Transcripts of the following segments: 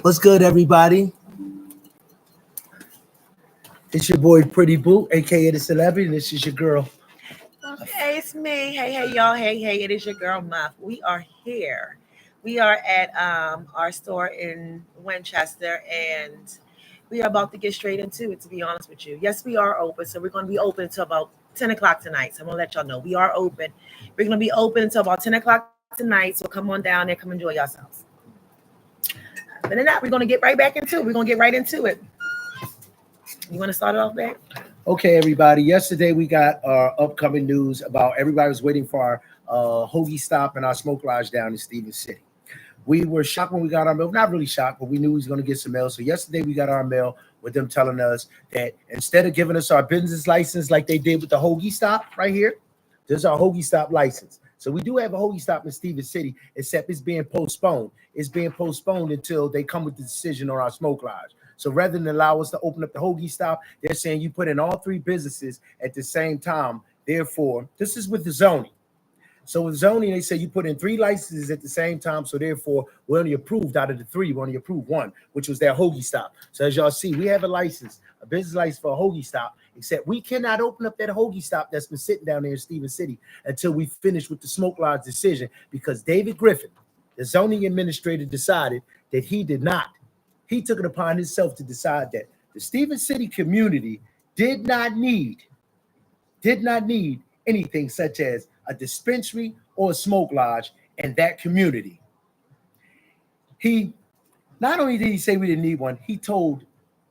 What's good, everybody? It's your boy Pretty Boo, aka the Celebrity, and this is your girl. Okay, it's me. Hey, y'all. Hey, it is your girl Muff. We are here. We are at our store in Winchester, and we are about to get straight into it. To be honest with you, yes, we are open. So we're going to be open until about 10 o'clock tonight. So I'm gonna let y'all know we are open. We're gonna be open until about 10 o'clock tonight. So come on down there, come enjoy yourselves. But then that, we're gonna get right back into it. We're gonna get right into it. You want to start it off, babe? Okay, everybody. Yesterday we got our upcoming news about everybody was waiting for our hoagie stop and our smoke lodge down in Stevens City. We were shocked when we got our mail. Not really shocked, but we knew we was going to get some mail. So yesterday we got our mail with them telling us that instead of giving us our business license like they did with the hoagie stop right here, there's our hoagie stop license. So we do have a hoagie stop in Stevens City, except it's being postponed. It's being postponed until they come with the decision on our smoke lodge. So rather than allow us to open up the hoagie stop, they're saying you put in all three businesses at the same time. Therefore, this is with the zoning. So with zoning, they say you put in three licenses at the same time. So therefore, we only approved out of the three, we only approved one, which was that hoagie stop. So as y'all see, we have a license, a business license for a hoagie stop, except we cannot open up that hoagie stop that's been sitting down there in Stevens City until we finish with the smoke lodge decision, because David Griffin, the zoning administrator, decided that he did not. He took it upon himself to decide that the Stevens City community did not need anything such as a dispensary or a smoke lodge in that community. He not only did he say we didn't need one, he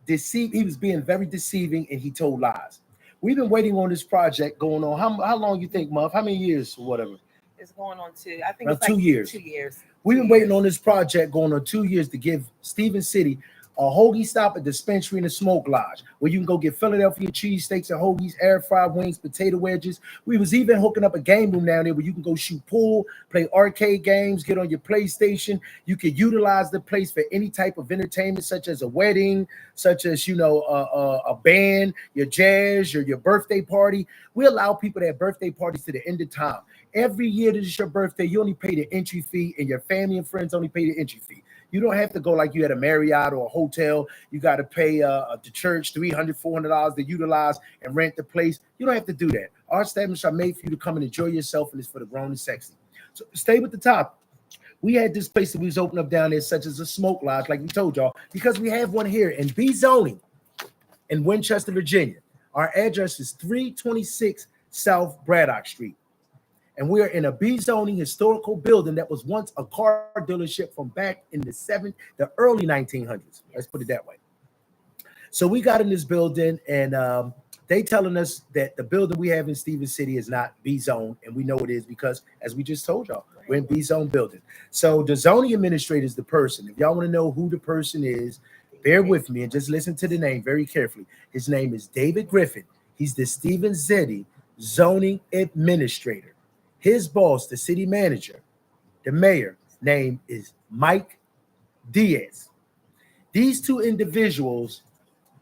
he was being very deceiving, and he told lies. We've been waiting on this project going on. How long you think, Muff? How many years or whatever? It's going on two. I think Around it's like 2 years. 2 years. We've been waiting on this project going on 2 years to give Stevens City a hoagie stop, a dispensary, and a smoke lodge where you can go get Philadelphia cheesesteaks and hoagies, air fried wings, potato wedges. We was even hooking up a game room down there where you can go shoot pool, play arcade games, get on your PlayStation. You can utilize the place for any type of entertainment, such as a wedding, such as a band, your jazz, or your birthday party. We allow people to have birthday parties to the end of time. Every year that is your birthday, you only pay the entry fee, and your family and friends only pay the entry fee. You don't have to go like you at a Marriott or a hotel. You got to pay the church $300, $400 to utilize and rent the place. You don't have to do that. Our establishments are made for you to come and enjoy yourself, and it's for the grown and sexy. So stay with the top. We had this place that we was opening up down there, such as a smoke lodge, like we told y'all, because we have one here in B zoning in Winchester, Virginia. Our address is 326 South Braddock Street. And we are in a B zoning historical building that was once a car dealership from back in the early 1900s. Let's put it that way. So we got in this building, and they telling us that the building we have in Stevens City is not B zone, and we know it is because, as we just told y'all, we're in B zone building. So the zoning administrator is the person. If y'all want to know who the person is, bear with me and just listen to the name very carefully. His name is David Griffin. He's the Stevens City zoning administrator. His boss, the city manager, the mayor, name is Mike Diaz. These two individuals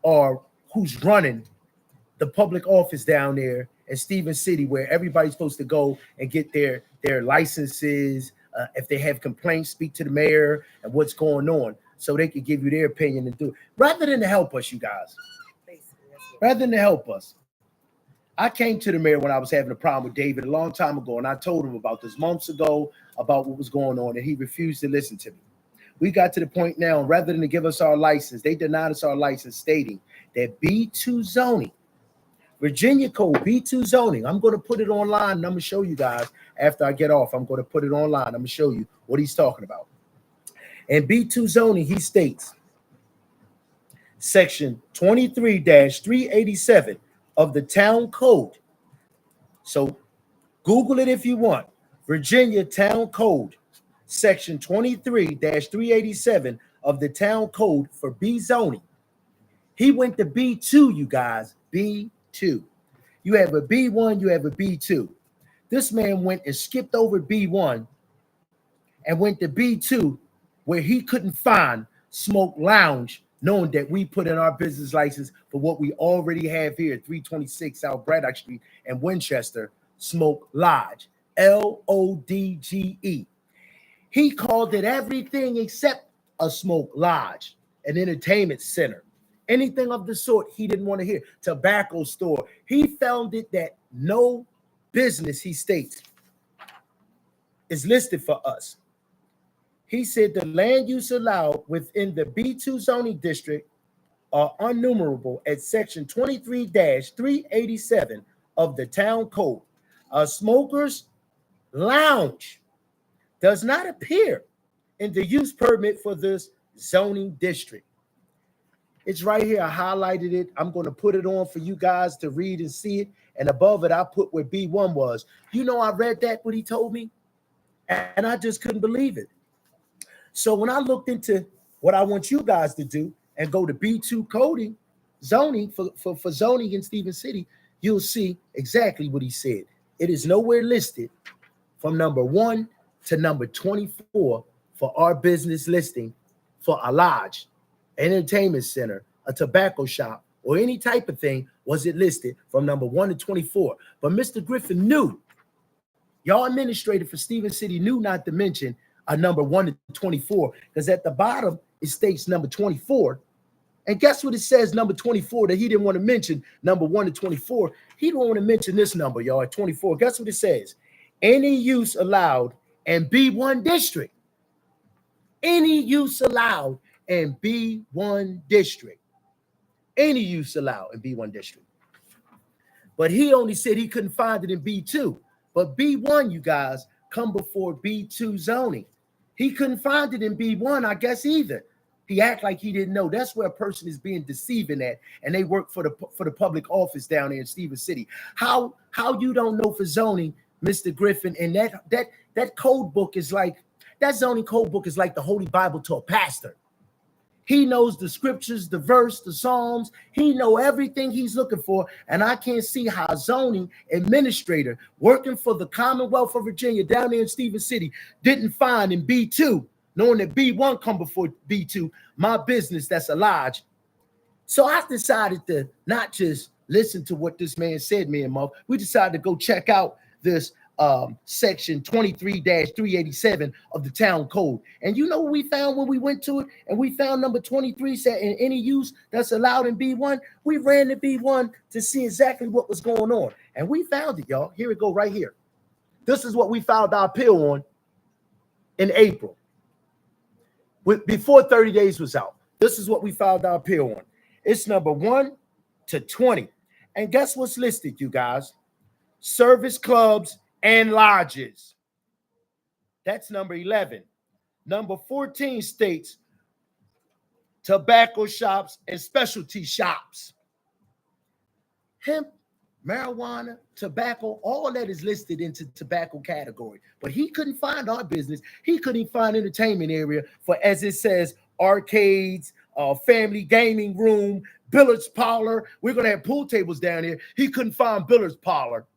are who's running the public office down there in Stevens City, where everybody's supposed to go and get their licenses. If they have complaints, speak to the mayor and what's going on, so they can give you their opinion and do it. Rather than to help us, you guys. Rather than to help us. I came to the mayor when I was having a problem with David a long time ago, and I told him about this months ago about what was going on, and he refused to listen to me. We got to the point now, rather than to give us our license, they denied us our license, stating that B2 zoning, Virginia code B2 zoning, I'm going to put it online, and I'm going to show you guys after I get off. I'm going to put it online. I'm going to show you what he's talking about. And B2 zoning, he states, section 23-387 of the town code. So Google it if you want. Virginia Town Code, section 23-387 of the town code for B zoning. He went to B2, you guys, B2. You have a B1, you have a B2. This man went and skipped over B1 and went to B2, where he couldn't find Smoke Lounge, knowing that we put in our business license for what we already have here at 326 South Braddock Street and Winchester, Smoke Lodge, LODGE. He called it everything except a smoke lodge, an entertainment center, anything of the sort he didn't want to hear. Tobacco store. He found it that no business, he states, is listed for us. He said the land use allowed within the B2 zoning district are unnumerable at section 23-387 of the town code. A smoker's lounge does not appear in the use permit for this zoning district. It's right here. I highlighted it. I'm going to put it on for you guys to read and see it. And above it, I put where B1 was. You know, I read that, what he told me, and I just couldn't believe it. So when I looked into what I want you guys to do and go to B2 coding, zoning for zoning in Stevens City, you'll see exactly what he said. It is nowhere listed from number 1 to number 24 for our business listing for a lodge, an entertainment center, a tobacco shop, or any type of thing. Was it listed from number 1 to 24? But Mr. Griffin knew, y'all administrator for Stevens City knew not to mention a number 1 to 24, because at the bottom it states number 24. And guess what it says, number 24, that he didn't want to mention number 1 to 24. He didn't want to mention this number, y'all, at 24. Guess what it says? Any use allowed in B1 district. Any use allowed in B1 district. Any use allowed in B1 district. But he only said he couldn't find it in B2. But B1, you guys, come before B2 zoning. He couldn't find it in B1, I guess, either. He act like he didn't know. That's where a person is being deceiving at, and they work for the public office down there in Stevens City. How you don't know for zoning, Mr. Griffin? And that code book is like, that zoning code book is like the Holy Bible to a pastor. He knows the scriptures, the verse, the Psalms. He know everything he's looking for. And I can't see how a zoning administrator working for the Commonwealth of Virginia down there in Stevens City didn't find in B2, knowing that B1 come before B2, my business that's a lodge. So I decided to not just listen to what this man said, me and Mo. We decided to go check out this section 23-387 of the town code. And you know what we found when we went to it? And we found number 23 said in any use that's allowed in B1. We ran the B1 to see exactly what was going on. And we found it, y'all. Here we go, right here. This is what we filed our appeal on in April. Before 30 days was out. This is what we filed our appeal on. It's number 1 to 20. And guess what's listed, you guys? Service clubs and lodges. That's number 11. Number 14 states tobacco shops and specialty shops. Hemp, marijuana, tobacco, all that is listed into tobacco category. But he couldn't find our business. He couldn't find entertainment area for, as it says, arcades, family gaming room, billiards parlor. We're going to have pool tables down here. He couldn't find billiards parlor.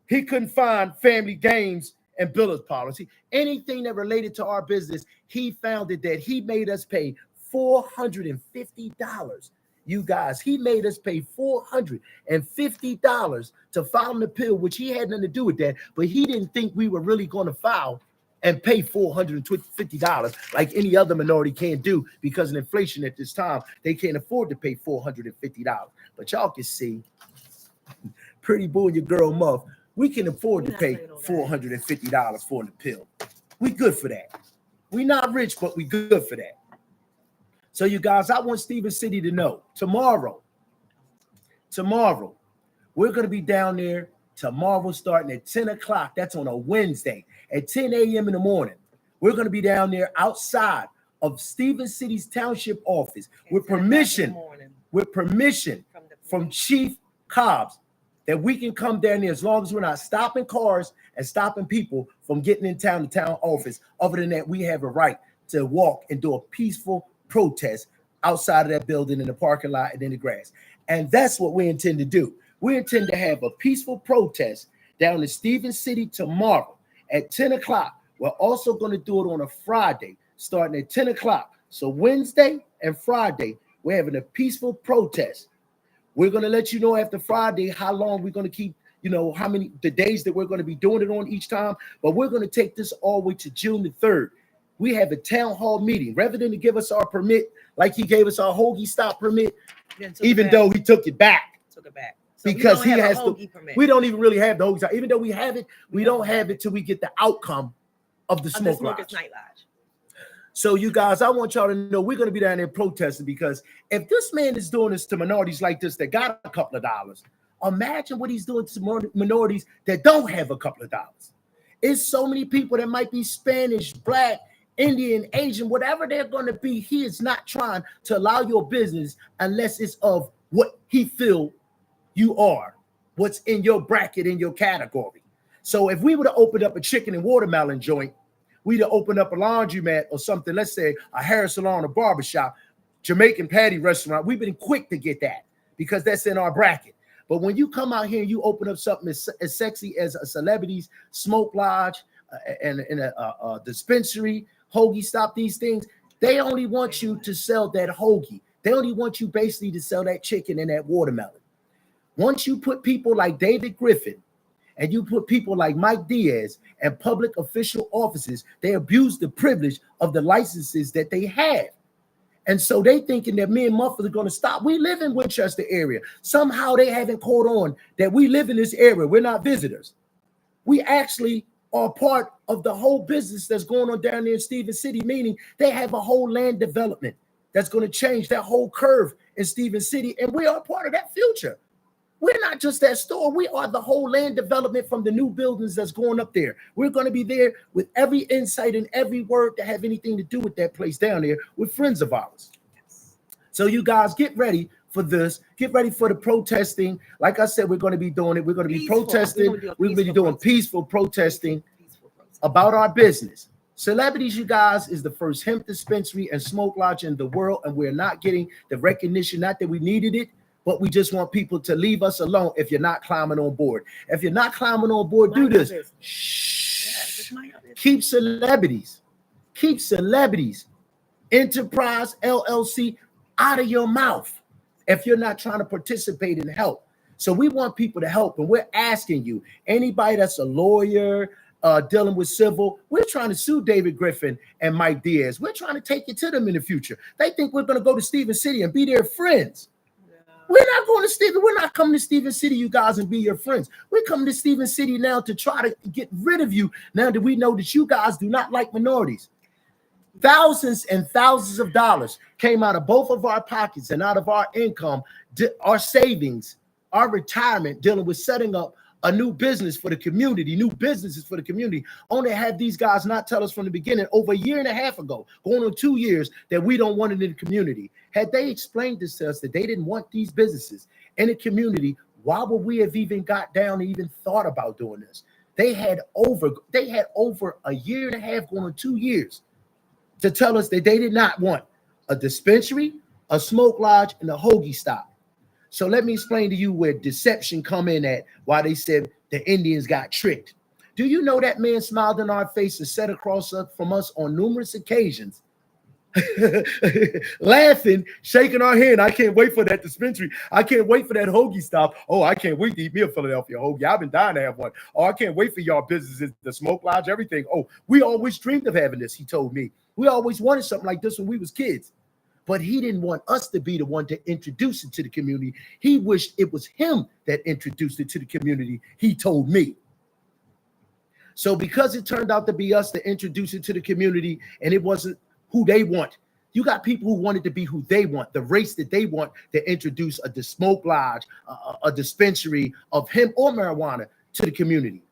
He couldn't find family games and billiards parlor. See, anything that related to our business, he found it that he made us pay $450. You guys, he made us pay $450 to file an appeal, which he had nothing to do with that, but he didn't think we were really going to file and pay $450 like any other minority can do, because of inflation at this time, they can't afford to pay $450. But y'all can see, Pretty Boo and your girl Muff, we can afford to pay $450 for an appeal. We good for that. We not rich, but we good for that. So you guys, I want Stevens City to know tomorrow, we're going to be down there tomorrow starting at 10 o'clock. That's on a Wednesday at 10 a.m. in the morning. We're going to be down there outside of Stevens City's township office with permission from Chief Cobbs, that we can come down there as long as we're not stopping cars and stopping people from getting in town, the town office. Other than that, we have a right to walk and do a peaceful protest outside of that building in the parking lot and in the grass. And that's what we intend to do. We intend to have a peaceful protest down in Stevens City tomorrow at 10 o'clock. We're also going to do it on a Friday starting at 10 o'clock. So Wednesday and Friday, we're having a peaceful protest. We're going to let you know after Friday how long we're going to keep, how many the days that we're going to be doing it on each time. But we're going to take this all the way to June the 3rd. we have a town hall meeting. Rather than to give us our permit, like he gave us our hoagie stop permit, even though he took it back. So because he has to, permit. we don't even really have the hoagie stop. Even though we have it, we don't have it till we get the outcome of the Smokers Night Lodge. So you guys, I want y'all to know we're going to be down there protesting, because if this man is doing this to minorities like this that got a couple of dollars, imagine what he's doing to minorities that don't have a couple of dollars. It's so many people that might be Spanish, Black, Indian, Asian, whatever they're going to be. He is not trying to allow your business unless it's of what he feel you are, what's in your bracket, in your category. So if we would have opened up a chicken and watermelon joint, we'd have opened up a laundromat or something, let's say a hair salon, a barbershop, Jamaican patty restaurant, we've been quick to get that because that's in our bracket. But when you come out here and you open up something as sexy as a celebrity's smoke lodge and a dispensary, hoagie stop, these things, they only want you to sell that hoagie. They only want you basically to sell that chicken and that watermelon. Once you put people like David Griffin and you put people like Mike Diaz and public official offices, they abuse the privilege of the licenses that they have. And so they thinking that me and Muffet are going to stop. We live in Winchester area. Somehow they haven't caught on that we live in this area. We're not visitors. We actually are part of the whole business that's going on down there in Stevens City, meaning they have a whole land development that's going to change that whole curve in Stevens City. And we are part of that future. We're not just that store. We are the whole land development from the new buildings that's going up there. We're going to be there with every insight and every word to have anything to do with that place down there with friends of ours. So you guys get ready for this. Get ready for the protesting. Like I said, we're going to be doing it. We're going to be protesting. We're going to be doing peaceful protesting about our business. Celebrities, you guys, is the first hemp dispensary and smoke lodge in the world, and we're not getting the recognition, not that we needed it, but we just want people to leave us alone if you're not climbing on board. If you're not climbing on board, do this. Shh. Keep celebrities. Keep celebrities. Enterprise, LLC, out of your mouth if you're not trying to participate and help. So we want people to help, and we're asking you, anybody that's a lawyer, dealing with civil, we're trying to sue David Griffin and Mike Diaz. We're trying to take it to them in the future. They think we're going to go to Stevens City and be their friends. We're not going to Stevens. We're not coming to Stevens City, you guys, and be your friends. We're coming to Stevens City now to try to get rid of you now that we know that you guys do not like minorities. Thousands and thousands of dollars came out of both of our pockets and out of our income, our savings, our retirement, dealing with setting up a new business for the community, new businesses for the community. Only have these guys not tell us from the beginning, over a year and a half ago, going on 2 years, that we don't want it in the community. Had they explained this to us that they didn't want these businesses in the community, why would we have even got down and even thought about doing this? They had over a year and a half, going on 2 years, to tell us that they did not want a dispensary, a smoke lodge, and a hoagie stop. So let me explain to you where deception come in at, why they said the Indians got tricked. Do you know that man smiled in our face and sat across from us on numerous occasions, laughing, shaking our hand? I can't wait for that dispensary. I can't wait for that hoagie stop. Oh, I can't wait to eat me a Philadelphia hoagie. I've been dying to have one. Oh, I can't wait for y'all businesses, the smoke lodge, everything. Oh, we always dreamed of having this, he told me. We always wanted something like this when we was kids. But he didn't want us to be the one to introduce it to the community. He wished it was him that introduced it to the community, he told me. So because it turned out to be us to introduce it to the community, and it wasn't who they want, you got people who wanted to be who they want, the race that they want, to introduce a smoke lodge, a dispensary of hemp or marijuana to the community.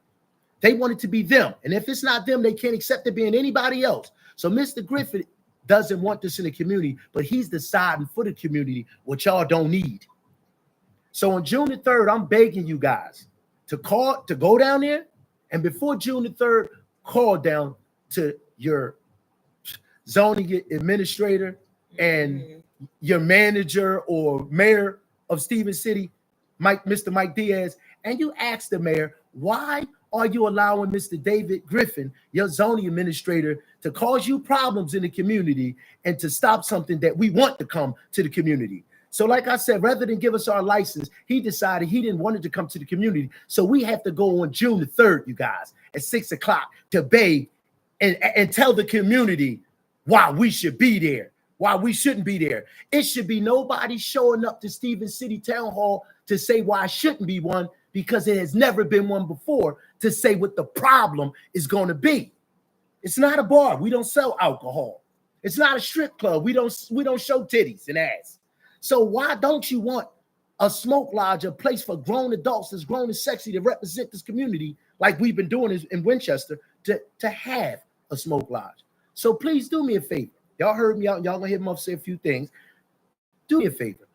They want it to be them. And if it's not them, they can't accept it being anybody else. So Mr. Griffith doesn't want this in the community, but he's deciding for the community what y'all don't need. So on June the 3rd, I'm begging you guys to go down there, and before June the 3rd, call down to your zoning administrator and your manager or mayor of Stevens City, Mr. Mike Diaz, and you ask the mayor, why are you allowing Mr. David Griffin, your zoning administrator, to cause you problems in the community and to stop something that we want to come to the community? So like I said, rather than give us our license, he decided he didn't want it to come to the community. So we have to go on June the 3rd, you guys, at 6 o'clock to beg and tell the community why we should be there, why we shouldn't be there. It should be nobody showing up to Stevens City Town Hall to say why I shouldn't be one, because it has never been one before, to say what the problem is going to be. It's not a bar. We don't sell alcohol. It's not a strip club. We don't show titties and ass. So why don't you want a smoke lodge, a place for grown adults that's grown and sexy to represent this community like we've been doing in Winchester, to have a smoke lodge? So please do me a favor. Y'all heard me out. Y'all gonna hear me say a few things. Do me a favor.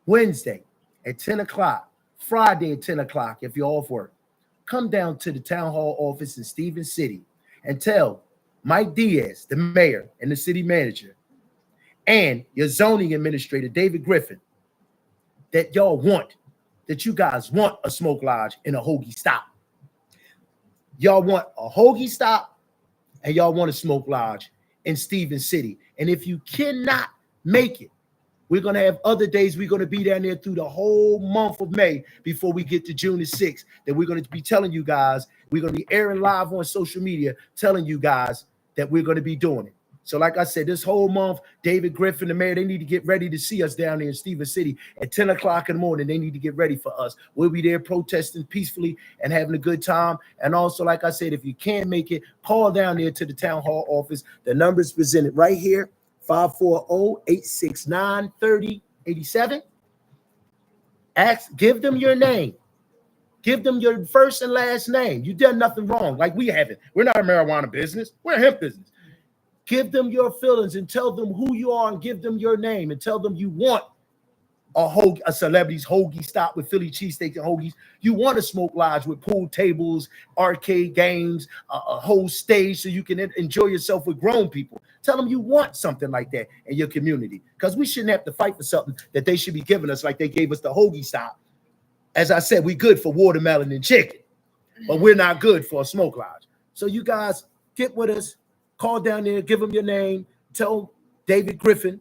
Wednesday at 10 o'clock, Friday at 10 o'clock, if you're off work, come down to the town hall office in Stevens City and tell Mike Diaz, the mayor and the city manager, and your zoning administrator, David Griffin, that you guys want a smoke lodge and a hoagie stop. Y'all want a hoagie stop and y'all want a smoke lodge in Stevens City. And if you cannot make it, we're going to have other days. We're going to be down there through the whole month of May before we get to June the 6th, that we're going to be telling you guys, we're going to be airing live on social media, telling you guys that we're going to be doing it. So like I said, this whole month, David Griffin, the mayor, they need to get ready to see us down there in Stevens City at 10 o'clock in the morning. They need to get ready for us. We'll be there protesting peacefully and having a good time. And also, like I said, if you can't make it, call down there to the town hall office. The number is presented right here, 540-869-3087. Give them your name. Give them your first and last name. You done nothing wrong, like we haven't. We're not a marijuana business. We're a hemp business. Give them your feelings and tell them who you are, and give them your name and tell them you want a celebrity's hoagie stop with Philly cheesesteaks and hoagies. You want a smoke lodge with pool tables, arcade games, a whole stage so you can enjoy yourself with grown people. Tell them you want something like that in your community, because we shouldn't have to fight for something that they should be giving us like they gave us the hoagie stop. As I said, we good for watermelon and chicken, but we're not good for a smoke lodge. So you guys get with us. Call down there, give him your name, tell David Griffin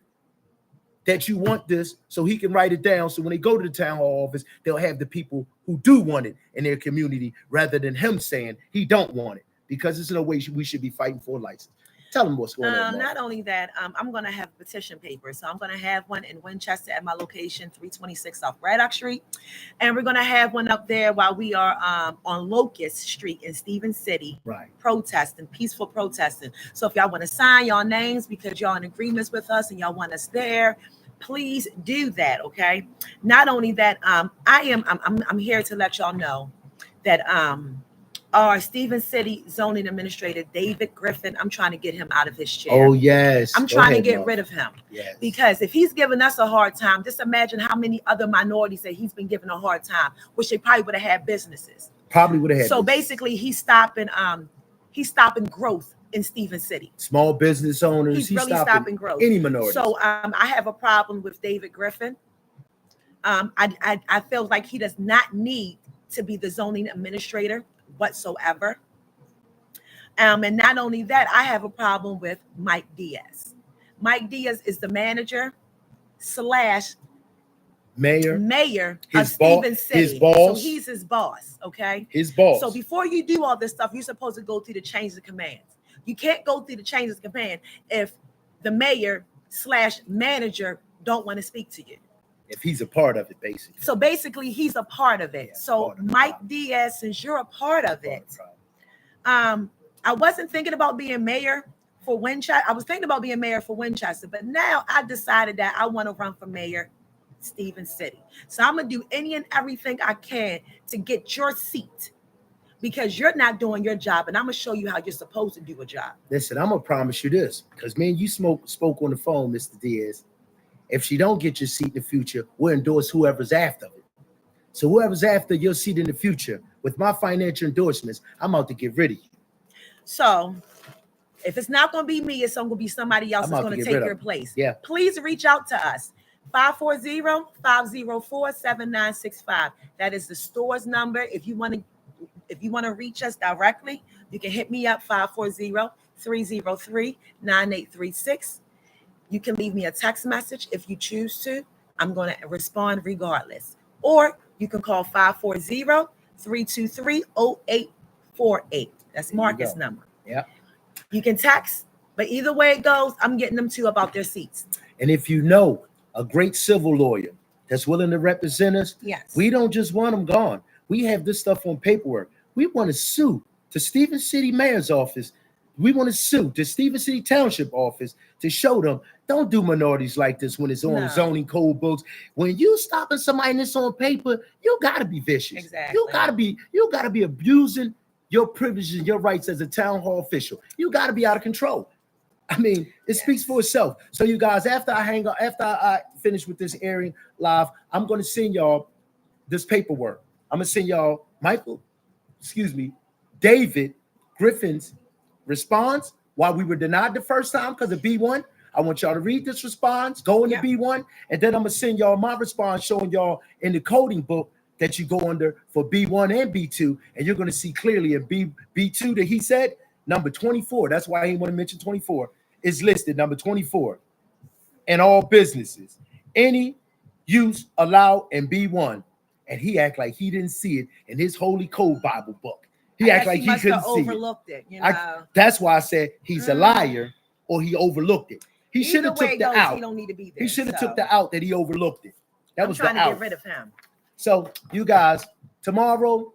that you want this so he can write it down. So when they go to the town hall office, they'll have the people who do want it in their community rather than him saying he don't want it, because there's no way we should be fighting for a license. Tell them what's going on. Not only that, I'm going to have petition papers. So I'm going to have one in Winchester at my location, 326 South Braddock Street. And we're going to have one up there while we are on Locust Street in Stevens City, right, protesting, peaceful protesting. So if y'all want to sign y'all names because y'all in agreements with us and y'all want us there, please do that, okay? Not only that, I'm here to let y'all know that our Stevens City zoning administrator, David Griffin, I'm trying to get him out of his chair. Oh, yes. I'm trying to get rid of him. Yes. Because if he's giving us a hard time, just imagine how many other minorities that he's been giving a hard time, which they probably would have had businesses. Probably would have had. So basically, he's stopping growth in Stevens City. Small business owners. He's really stopping growth. Any minority. So I have a problem with David Griffin. I feel like he does not need to be the zoning administrator whatsoever. And not only that, I have a problem with Mike Diaz. Mike Diaz is the manager / mayor of Stevens City. His boss. So he's his boss, okay? His boss. So before you do all this stuff, you're supposed to go through the chains of commands. You can't go through the chains of command if the mayor / manager don't want to speak to you. If he's a part of it, basically. So basically, he's a part of it. So Mike Diaz, since you're a part of it, I wasn't thinking about being mayor for Winchester. I was thinking about being mayor for Winchester, but now I decided that I want to run for mayor Stevens City. So I'm going to do any and everything I can to get your seat, because you're not doing your job, and I'm going to show you how you're supposed to do a job. Listen, I'm going to promise you this, because, man, you spoke on the phone, Mr. Diaz. If she don't get your seat in the future, we'll endorse whoever's after it. So whoever's after your seat in the future, with my financial endorsements, I'm out to get rid of you. So if it's not going to be me, it's going to be somebody else that's going to take your place. Yeah. Please reach out to us. 540-504-7965. That is the store's number. If you want to reach us directly, you can hit me up 540-303-9836. You can leave me a text message if you choose to. I'm going to respond regardless. Or you can call 540-323-0848. That's Marcus' number. Yeah. You can text, but either way it goes, I'm getting them to about their seats. And if you know a great civil lawyer that's willing to represent us, Yes. we don't just want them gone. We have this stuff on paperwork. We want to sue the Stephen City Mayor's office. We want to sue the Stephen City Township office to show them don't do minorities like this when it's on No. zoning code books. When you stopping somebody and it's on paper, you gotta be vicious. Exactly. You gotta be abusing your privileges and your rights as a town hall official. You gotta be out of control. I mean, it speaks for itself. So you guys, after I finish with this airing live, I'm gonna send y'all this paperwork. I'm gonna send y'all David Griffin's response while we were denied the first time because of B1. I want y'all to read this response, go into B1, and then I'm gonna send y'all my response showing y'all in the coding book that you go under for B1 and B2, and you're gonna see clearly in B2 that he said number 24. That's why I didn't want to mention 24. Is listed number 24. In all businesses, any use allowed in B1, and he act like he didn't see it in his Holy Code Bible book. He act like he couldn't see overlooked it. You know? That's why I said he's a liar or he overlooked it. He should have took the out. He don't need to be there. He should have took the out that he overlooked it. That was trying the to out. get rid of him. So you guys, tomorrow,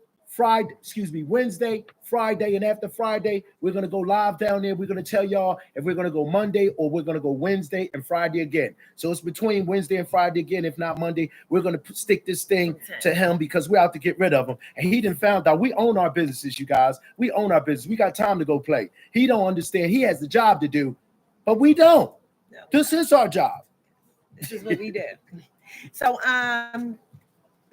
Wednesday, Friday, and after Friday, we're gonna go live down there. We're gonna tell y'all if we're gonna go Monday or we're gonna go Wednesday and Friday again. So it's between Wednesday and Friday again. If not Monday, we're gonna stick this thing to him because we're out to get rid of him. And he done found out we own our businesses, you guys. We own our business. We got time to go play. He don't understand. He has the job to do, but we don't. No. This is our job. This is what we do. So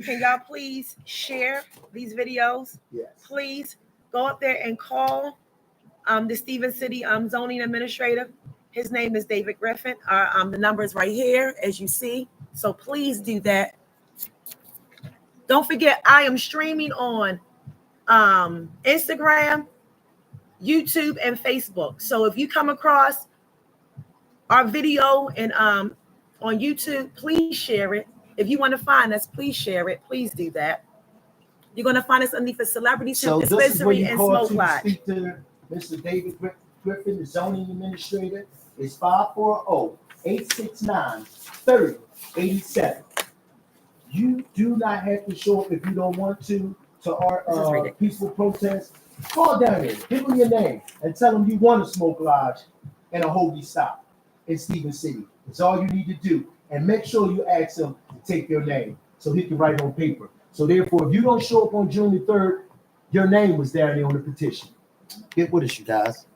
can y'all please share these videos? Yes. Please go up there and call the Stephen City zoning administrator. His name is David Griffin. The number is right here, as you see. So please do that. Don't forget, I am streaming on Instagram, YouTube, and Facebook. So if you come across our video and on YouTube, please share it. If you want to find us, please share it. Please do that. You're going to find us underneath the Celebrity Hemp Dispensary and Smoke Lodge. Speak to Mr. David Griffin, the zoning administrator. It's 540-869-3087. You do not have to show up if you don't want to our peaceful protest. Call down here, give them your name, and tell them you want a smoke lodge and a hoagie stop in Stephen City. It's all you need to do. And make sure you ask him to take your name so he can write it on paper. So therefore, if you don't show up on June the 3rd, your name was down there on the petition. Get with us, you guys.